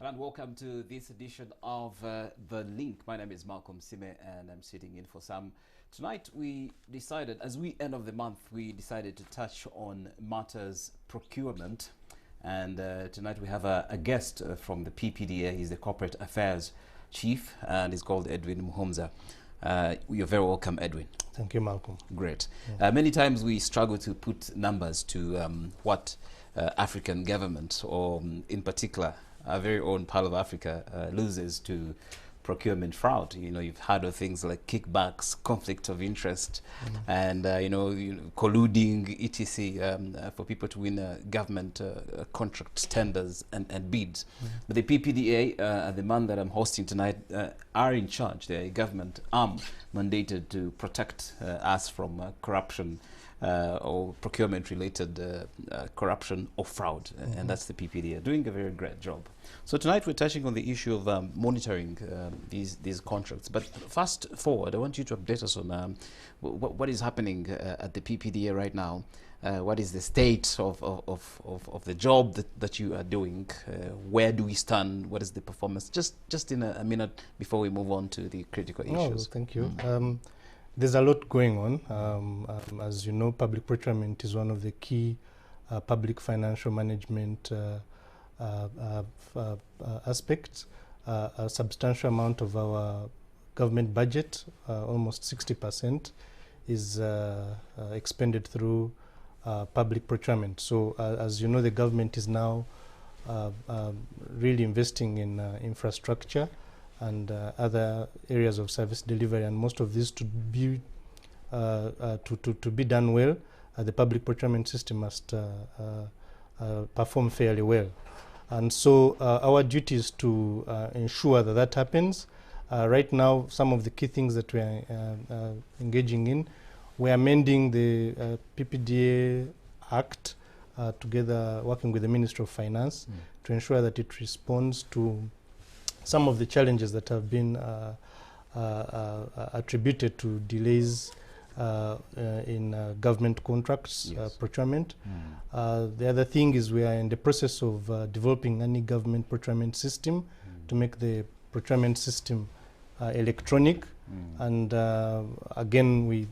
and welcome to this edition of The Link. My name is Malcolm Musiime and I'm sitting in for Sam. Tonight we decided, as we end of the month, we decided to touch on matters procurement. And tonight we have a guest from the PPDA. He's the Corporate Affairs Chief and he's called Edwin Muhomza. You're very welcome, Edwin. Thank you, Malcolm. Great. Many times we struggle to put numbers to what African government, or in particular, our very own part of Africa, loses to procurement fraud. You know, you've heard of things like kickbacks, conflict of interest, and colluding, etc., for people to win government contracts, tenders, and bids. But the PPDA, the man that I'm hosting tonight, are in charge. They're a government arm mandated to protect us from corruption or procurement-related corruption or fraud, and that's the PPDA, doing a very great job. So tonight we're touching on the issue of monitoring these contracts. But fast forward, I want you to update us on what is happening at the PPDA right now. What is the state of the job that you are doing? Where do we stand? What is the performance? Just in a minute before we move on to the critical issues. Oh, thank you. There's a lot going on. As you know, public procurement is one of the key public financial management aspects. A substantial amount of our government budget, almost 60%, is expended through public procurement. So as you know, the government is now really investing in infrastructure and other areas of service delivery, and most of this to be done well, the public procurement system must perform fairly well. And so our duty is to ensure that that happens. Right now, some of the key things that we are engaging in, we are amending the PPDA Act together, working with the Ministry of Finance to ensure that it responds to some of the challenges that have been attributed to delays in government contracts, procurement. The other thing is we are in the process of developing any government procurement system to make the procurement system electronic. And again, we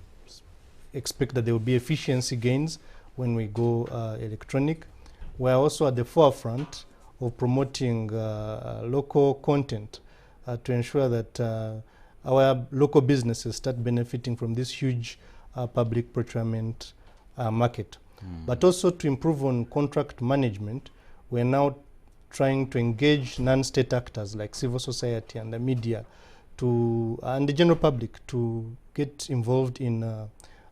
expect that there will be efficiency gains when we go electronic. We are also at the forefront of promoting local content to ensure that our local businesses start benefiting from this huge public procurement market. But also to improve on contract management, we're now trying to engage non-state actors like civil society and the media and the general public to get involved in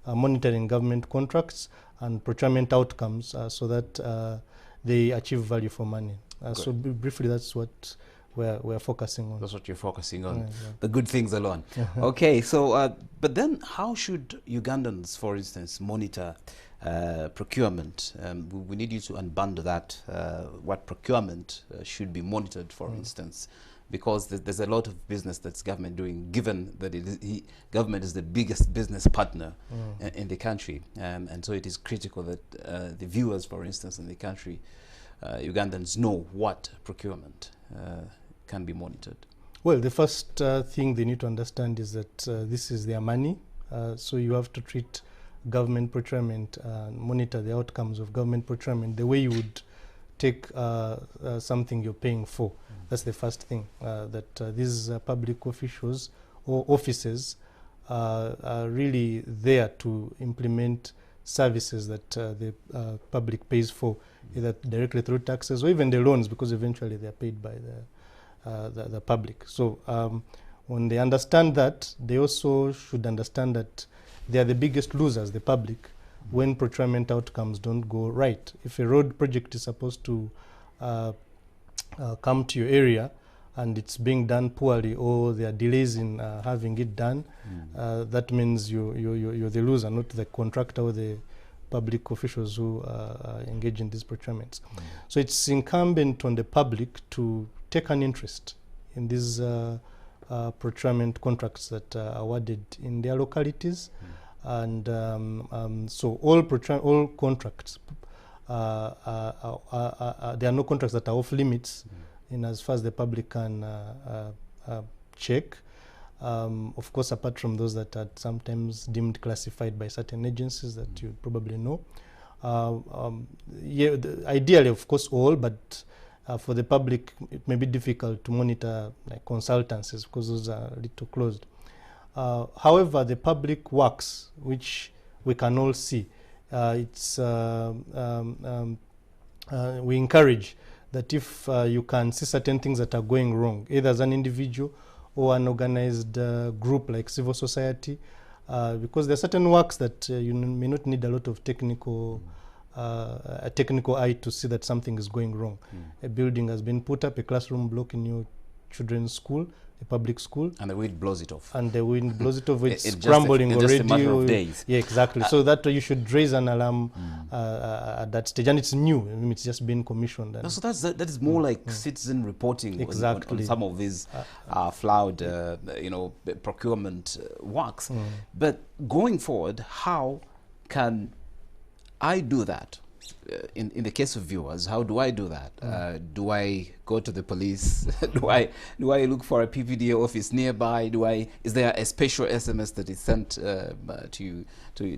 monitoring government contracts and procurement outcomes so that they achieve value for money. So briefly, that's what we're focusing on. That's what you're focusing on, the good things alone. Okay, so, but then how should Ugandans, for instance, monitor procurement? We need you to unbundle that, what procurement should be monitored, for instance, because there's a lot of business that's government doing, given that government is the biggest business partner in the country. And so it is critical that the viewers, for instance, in the country, Ugandans know what procurement can be monitored. Well, the first thing they need to understand is that this is their money. So you have to treat government procurement and monitor the outcomes of government procurement the way you would take something you're paying for. That's the first thing, that these public officials or offices are really there to implement services that the public pays for, either directly through taxes or even the loans, because eventually they're paid by the public. So when they understand that, they also should understand that they are the biggest losers, the public, when procurement outcomes don't go right. If a road project is supposed to come to your area and it's being done poorly, or there are delays in having it done, that means you're the loser, not the contractor or the public officials who engage in these procurements. So it's incumbent on the public to take an interest in these procurement contracts that are awarded in their localities. And so all contracts, there are no contracts that are off limits in as far as the public can check. Of course, apart from those that are sometimes deemed classified by certain agencies that you probably know. Yeah, ideally, of course, all, but for the public, it may be difficult to monitor like consultancies because those are a little closed. However, the public works, which we can all see, we encourage that if you can see certain things that are going wrong, either as an individual or an organized group like civil society, because there are certain works that you may not need a lot of technical a technical eye to see that something is going wrong. A building has been put up, a classroom block in your children's school, a public school, and the wind blows it off. And the wind blows it off. It's It's crumbling just already. a matter of days. Yeah, exactly. So that you should raise an alarm at that stage, and it's new. I mean, it's just been commissioned. So that is more like citizen reporting exactly. on some of these flawed, procurement works. But going forward, how can I do that? In the case of viewers, how do I do that? Do I go to the police? do I look for a PPDA office nearby? Is there a special SMS that is sent to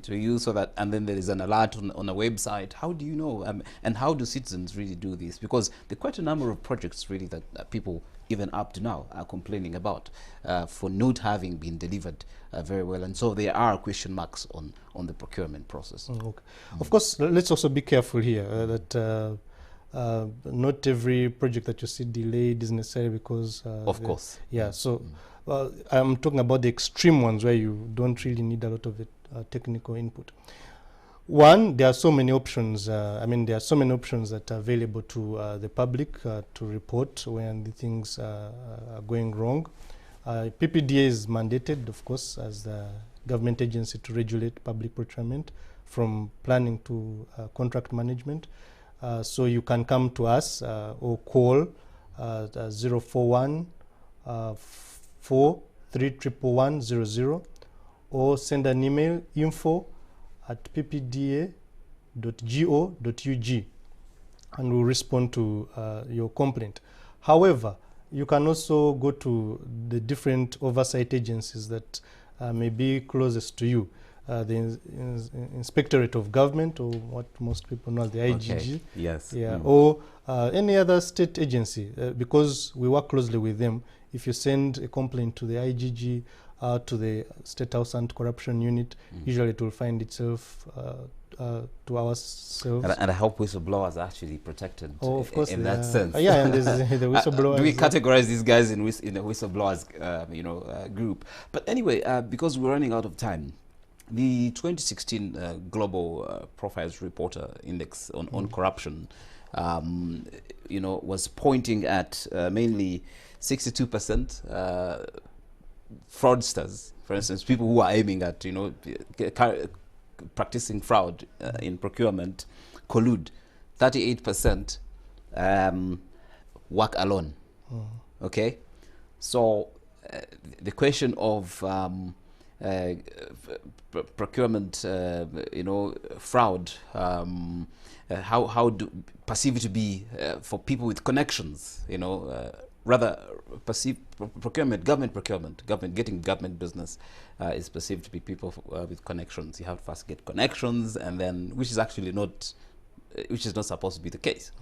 you so that, and then there is an alert on a website? How do you know? And how do citizens really do this? Because there are quite a number of projects really that people even up to now are complaining about for not having been delivered very well, and so there are question marks on the procurement process. Okay. Of course, let's also be careful here that not every project that you see delayed is necessarily because of course. Yeah, so I'm talking about the extreme ones where you don't really need a lot of technical input. One, there are so many options. There are so many options that are available to the public to report when the things are going wrong. PPDA is mandated, of course, as the government agency to regulate public procurement from planning to contract management. So you can come to us or call 041 4311100 or send an email info@ppda.go.ug and we'll respond to your complaint. However, you can also go to the different oversight agencies that may be closest to you. The Inspectorate of Government, or what most people know as the IGG. Okay. Yes. Yeah. Or any other state agency, because we work closely with them. If you send a complaint to the IGG, to the State House Anti-Corruption Unit, usually it will find itself to ourselves. And I hope whistleblowers are actually protected of course, in that sense. Yeah, and there's the whistleblowers. Do we categorize these guys in the whistleblowers group? But anyway, because we're running out of time, the 2016 Global Profiles Reporter Index on corruption, was pointing at mainly 62% fraudsters, for instance, people who are aiming at, practicing fraud in procurement, collude. 38% work alone. Okay, so the question of procurement, fraud, how do perceive it to be for people with connections, rather perceive getting government business is perceived to be people with connections. You have to first get connections, and then, which is not supposed to be the case.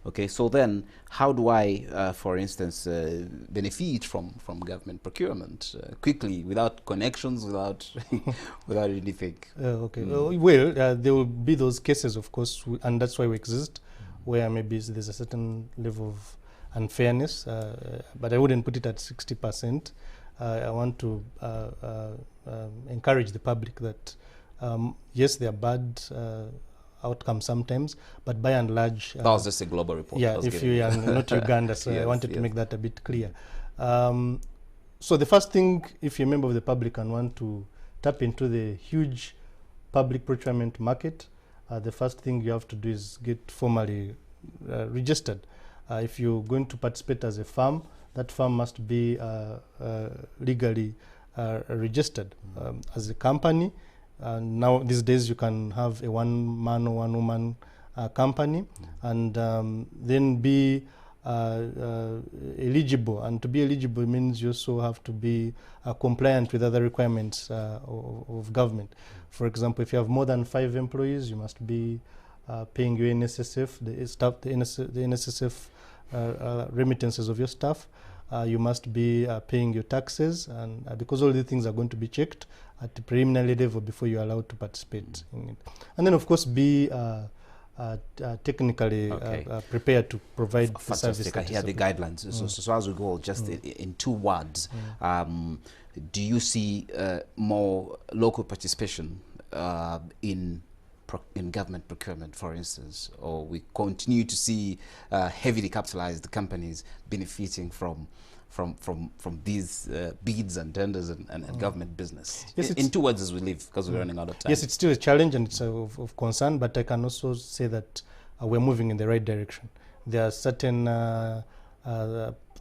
Okay, so then how do I, for instance, benefit from government procurement quickly, without connections, without without anything? Okay, there will be those cases, of course, and that's why we exist, where maybe there's a certain level of unfairness, but I wouldn't put it at 60%. I want to encourage the public that yes, there are bad outcomes sometimes, but by and large, that was just a global report. Yeah, if you are not Uganda, so yes, I wanted to make that a bit clear. So the first thing, if you're a member of the public and want to tap into the huge public procurement market, the first thing you have to do is get formally registered. If you're going to participate as a firm, that firm must be legally registered as a company. Now, these days, you can have a one-man or one-woman company, and then be eligible, and to be eligible means you also have to be compliant with other requirements of government. For example, if you have more than 5 employees, you must be paying your NSSF, the NSSF remittances of your staff. You must be paying your taxes, and because all these things are going to be checked at the preliminary level before you're allowed to participate in it. And then, of course, be technically prepared to provide the service. I hear the guidelines. So as we go, just in 2 words, do you see more local participation in government procurement, for instance, or we continue to see heavily capitalized companies benefiting from these bids and tenders and government business? Yes, in 2 words as we leave, because we're running out of time. Yes, it's still a challenge and it's of concern, but I can also say that we're moving in the right direction. There are certain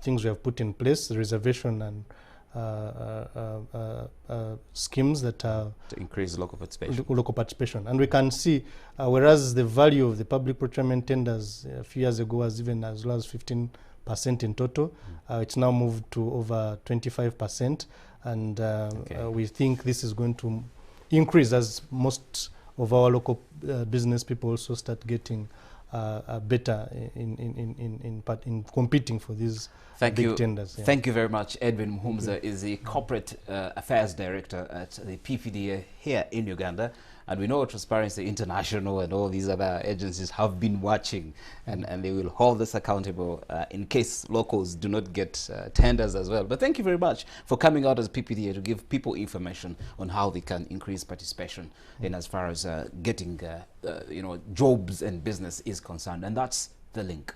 things we have put in place, reservation and schemes that are to increase local participation. And we can see, whereas the value of the public procurement tenders a few years ago was even as low as 15% in total, it's now moved to over 25%, and we think this is going to increase as most of our local business people also start getting better in competing for these big tenders. Yeah. Thank you very much. Edwin Muhumza is the Corporate Affairs Director at the PPDA here in Uganda. And we know Transparency International and all these other agencies have been watching, and they will hold us accountable in case locals do not get tenders as well. But thank you very much for coming out as PPDA to give people information on how they can increase participation in as far as getting jobs and business is concerned. And that's the link.